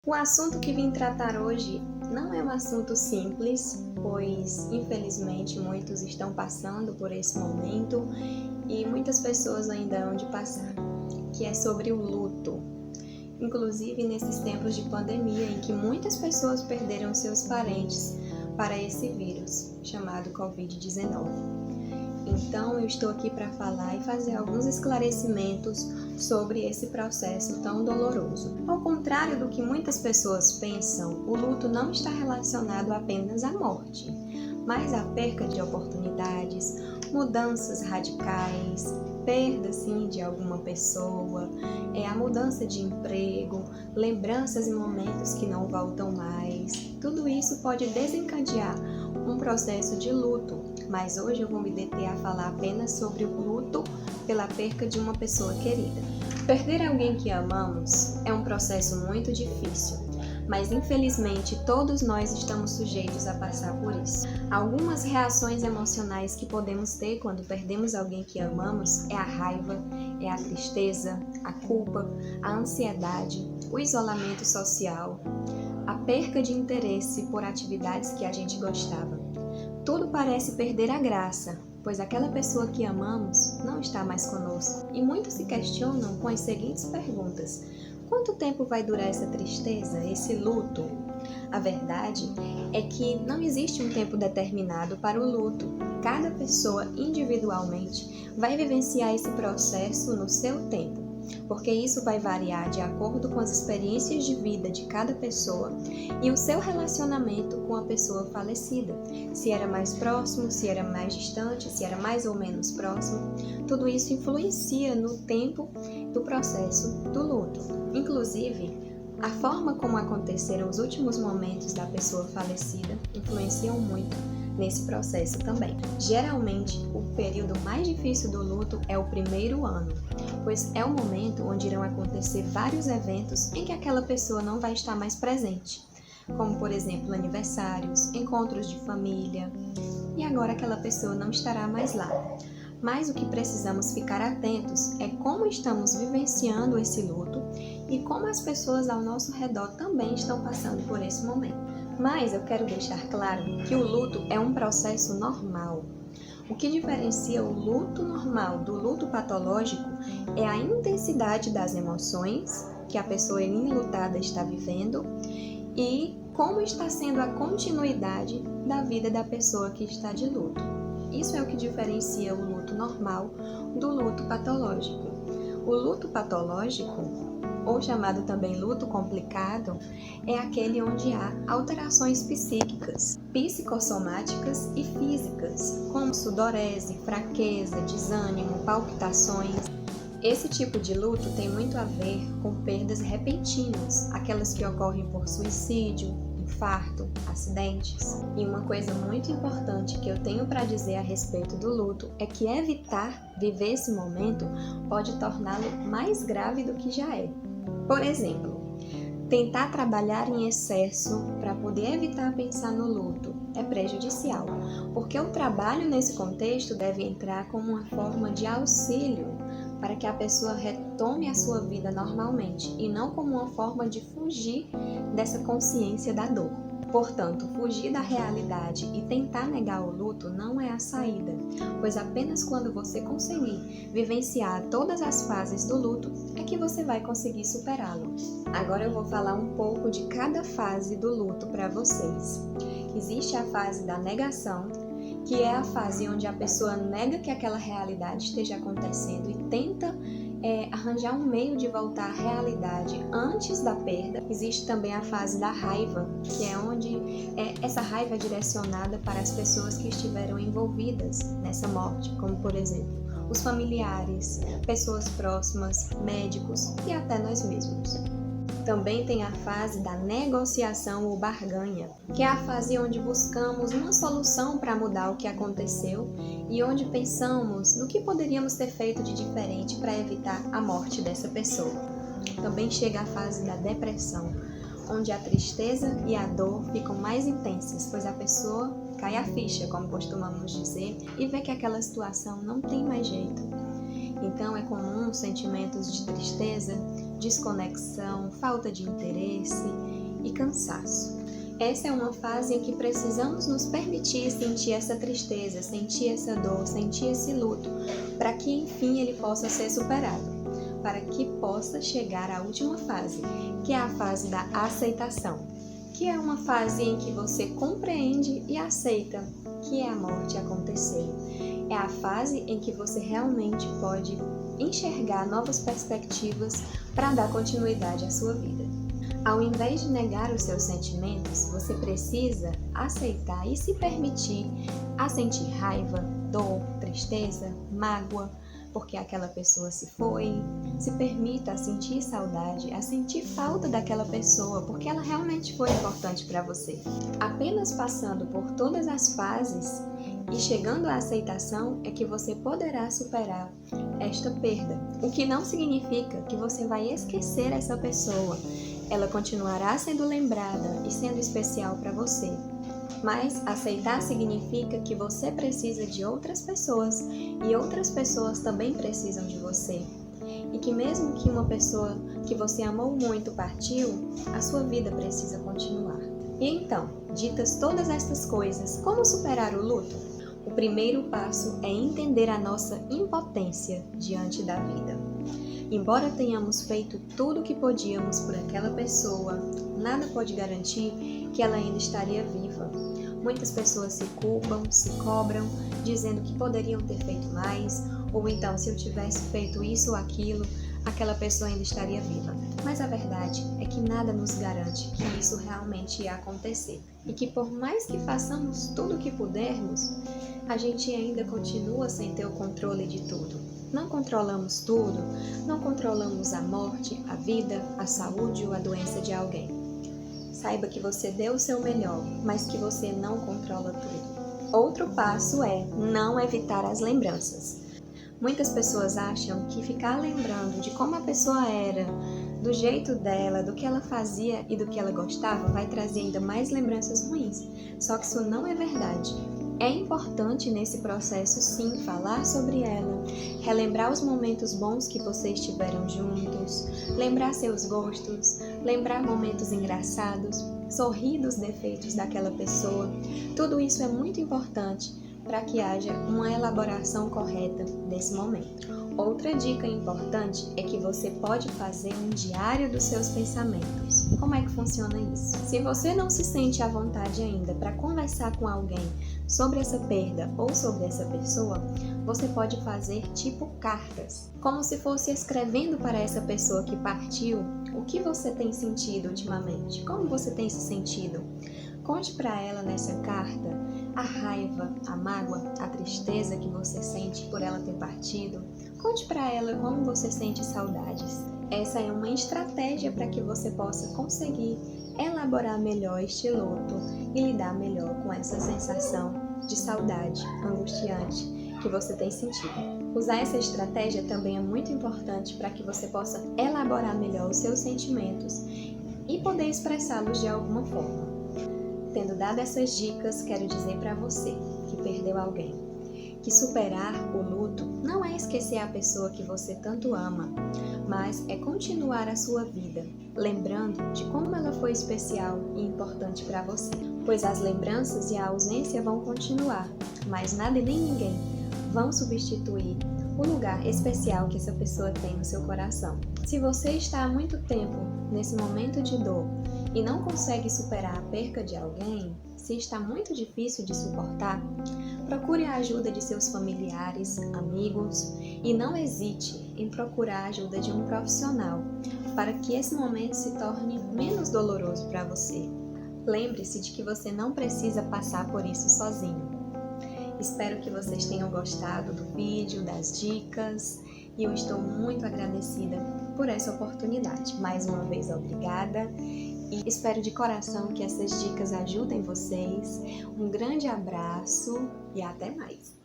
O assunto que vim tratar hoje não é um assunto simples, pois infelizmente muitos estão passando por esse momento e muitas pessoas ainda hão de passar, que é sobre o luto. Inclusive nesses tempos de pandemia em que muitas pessoas perderam seus parentes para esse vírus chamado Covid-19. Então eu estou aqui para falar e fazer alguns esclarecimentos sobre esse processo tão doloroso. Ao contrário do que muitas pessoas pensam, o luto não está relacionado apenas à morte, mas à perca de oportunidades, mudanças radicais, perda sim de alguma pessoa, a mudança de emprego, lembranças e momentos que não voltam mais. Tudo isso pode desencadear um processo de luto, mas hoje eu vou me deter a falar apenas sobre o luto pela perca de uma pessoa querida. Perder alguém que amamos é um processo muito difícil, mas infelizmente todos nós estamos sujeitos a passar por isso. Algumas reações emocionais que podemos ter quando perdemos alguém que amamos é a raiva, é a tristeza, a culpa, a ansiedade, o isolamento social, a perca de interesse por atividades que a gente gostava. Tudo parece perder a graça, pois aquela pessoa que amamos não está mais conosco. E muitos se questionam com as seguintes perguntas: quanto tempo vai durar essa tristeza, esse luto? A verdade é que não existe um tempo determinado para o luto. Cada pessoa individualmente vai vivenciar esse processo no seu tempo, porque isso vai variar de acordo com as experiências de vida de cada pessoa e o seu relacionamento com a pessoa falecida. Se era mais próximo, se era mais distante, se era mais ou menos próximo, tudo isso influencia no tempo do processo do luto. Inclusive, a forma como aconteceram os últimos momentos da pessoa falecida influenciam muito nesse processo também. Geralmente, o período mais difícil do luto é o primeiro ano, pois é o momento onde irão acontecer vários eventos em que aquela pessoa não vai estar mais presente, como por exemplo aniversários, encontros de família, e agora aquela pessoa não estará mais lá. Mas o que precisamos ficar atentos é como estamos vivenciando esse luto e como as pessoas ao nosso redor também estão passando por esse momento. Mas eu quero deixar claro que o luto é um processo normal. O que diferencia o luto normal do luto patológico é a intensidade das emoções que a pessoa enlutada está vivendo e como está sendo a continuidade da vida da pessoa que está de luto. Isso é o que diferencia o luto normal do luto patológico. O luto patológico, ou chamado também luto complicado, é aquele onde há alterações psíquicas, psicossomáticas e físicas, como sudorese, fraqueza, desânimo, palpitações. Esse tipo de luto tem muito a ver com perdas repentinas, aquelas que ocorrem por suicídio, infarto, acidentes. E uma coisa muito importante que eu tenho para dizer a respeito do luto é que evitar viver esse momento pode torná-lo mais grave do que já é. Por exemplo, tentar trabalhar em excesso para poder evitar pensar no luto é prejudicial, porque o trabalho nesse contexto deve entrar como uma forma de auxílio para que a pessoa retome a sua vida normalmente e não como uma forma de fugir dessa consciência da dor. Portanto, fugir da realidade e tentar negar o luto não é a saída, pois apenas quando você conseguir vivenciar todas as fases do luto é que você vai conseguir superá-lo. Agora eu vou falar um pouco de cada fase do luto para vocês. Existe a fase da negação, que é a fase onde a pessoa nega que aquela realidade esteja acontecendo e tenta arranjar um meio de voltar à realidade antes da perda. Existe também a fase da raiva, que é onde essa raiva é direcionada para as pessoas que estiveram envolvidas nessa morte, como por exemplo, os familiares, pessoas próximas, médicos e até nós mesmos. Também tem a fase da negociação ou barganha, que é a fase onde buscamos uma solução para mudar o que aconteceu e onde pensamos no que poderíamos ter feito de diferente para evitar a morte dessa pessoa. Também chega a fase da depressão, onde a tristeza e a dor ficam mais intensas, pois a pessoa cai a ficha, como costumamos dizer, e vê que aquela situação não tem mais jeito. Então é comum sentimentos de tristeza, desconexão, falta de interesse e cansaço. Essa é uma fase em que precisamos nos permitir sentir essa tristeza, sentir essa dor, sentir esse luto, para que enfim ele possa ser superado, para que possa chegar à última fase, que é a fase da aceitação, que é uma fase em que você compreende e aceita que a morte aconteceu. É a fase em que você realmente pode enxergar novas perspectivas para dar continuidade à sua vida. Ao invés de negar os seus sentimentos, você precisa aceitar e se permitir a sentir raiva, dor, tristeza, mágoa, porque aquela pessoa se foi. Se permita a sentir saudade, a sentir falta daquela pessoa, porque ela realmente foi importante para você. Apenas passando por todas as fases e chegando à aceitação é que você poderá superar esta perda. O que não significa que você vai esquecer essa pessoa. Ela continuará sendo lembrada e sendo especial para você. Mas aceitar significa que você precisa de outras pessoas e outras pessoas também precisam de você. E que mesmo que uma pessoa que você amou muito partiu, a sua vida precisa continuar. E então, ditas todas estas coisas, como superar o luto? O primeiro passo é entender a nossa impotência diante da vida. Embora tenhamos feito tudo o que podíamos por aquela pessoa, nada pode garantir que ela ainda estaria viva. Muitas pessoas se culpam, se cobram, dizendo que poderiam ter feito mais, ou então se eu tivesse feito isso ou aquilo, aquela pessoa ainda estaria viva. Mas a verdade é que nada nos garante que isso realmente ia acontecer. E que por mais que façamos tudo o que pudermos, a gente ainda continua sem ter o controle de tudo. Não controlamos tudo, não controlamos a morte, a vida, a saúde ou a doença de alguém. Saiba que você deu o seu melhor, mas que você não controla tudo. Outro passo é não evitar as lembranças. Muitas pessoas acham que ficar lembrando de como a pessoa era, do jeito dela, do que ela fazia e do que ela gostava, vai trazer ainda mais lembranças ruins. Só que isso não é verdade. É importante nesse processo, sim, falar sobre ela, relembrar os momentos bons que vocês tiveram juntos, lembrar seus gostos, lembrar momentos engraçados, sorrir dos defeitos daquela pessoa. Tudo isso é muito importante para que haja uma elaboração correta desse momento. Outra dica importante é que você pode fazer um diário dos seus pensamentos. Como é que funciona isso? Se você não se sente à vontade ainda para conversar com alguém sobre essa perda ou sobre essa pessoa, você pode fazer tipo cartas, como se fosse escrevendo para essa pessoa que partiu o que você tem sentido ultimamente, como você tem se sentido. Conte para ela nessa carta a raiva, a mágoa, a tristeza que você sente por ela ter partido. Conte para ela como você sente saudades. Essa é uma estratégia para que você possa conseguir elaborar melhor este luto e lidar melhor com essa sensação de saudade angustiante que você tem sentido. Usar essa estratégia também é muito importante para que você possa elaborar melhor os seus sentimentos e poder expressá-los de alguma forma. Tendo dado essas dicas, quero dizer para você que perdeu alguém, que superar o luto não é esquecer a pessoa que você tanto ama, mas é continuar a sua vida, lembrando de como ela foi especial e importante para você. Pois as lembranças e a ausência vão continuar, mas nada e nem ninguém vão substituir o lugar especial que essa pessoa tem no seu coração. Se você está há muito tempo nesse momento de dor e não consegue superar a perca de alguém, se está muito difícil de suportar, procure a ajuda de seus familiares, amigos e não hesite em procurar a ajuda de um profissional para que esse momento se torne menos doloroso para você. Lembre-se de que você não precisa passar por isso sozinho. Espero que vocês tenham gostado do vídeo, das dicas, e eu estou muito agradecida por essa oportunidade. Mais uma vez, obrigada, e espero de coração que essas dicas ajudem vocês. Um grande abraço e até mais!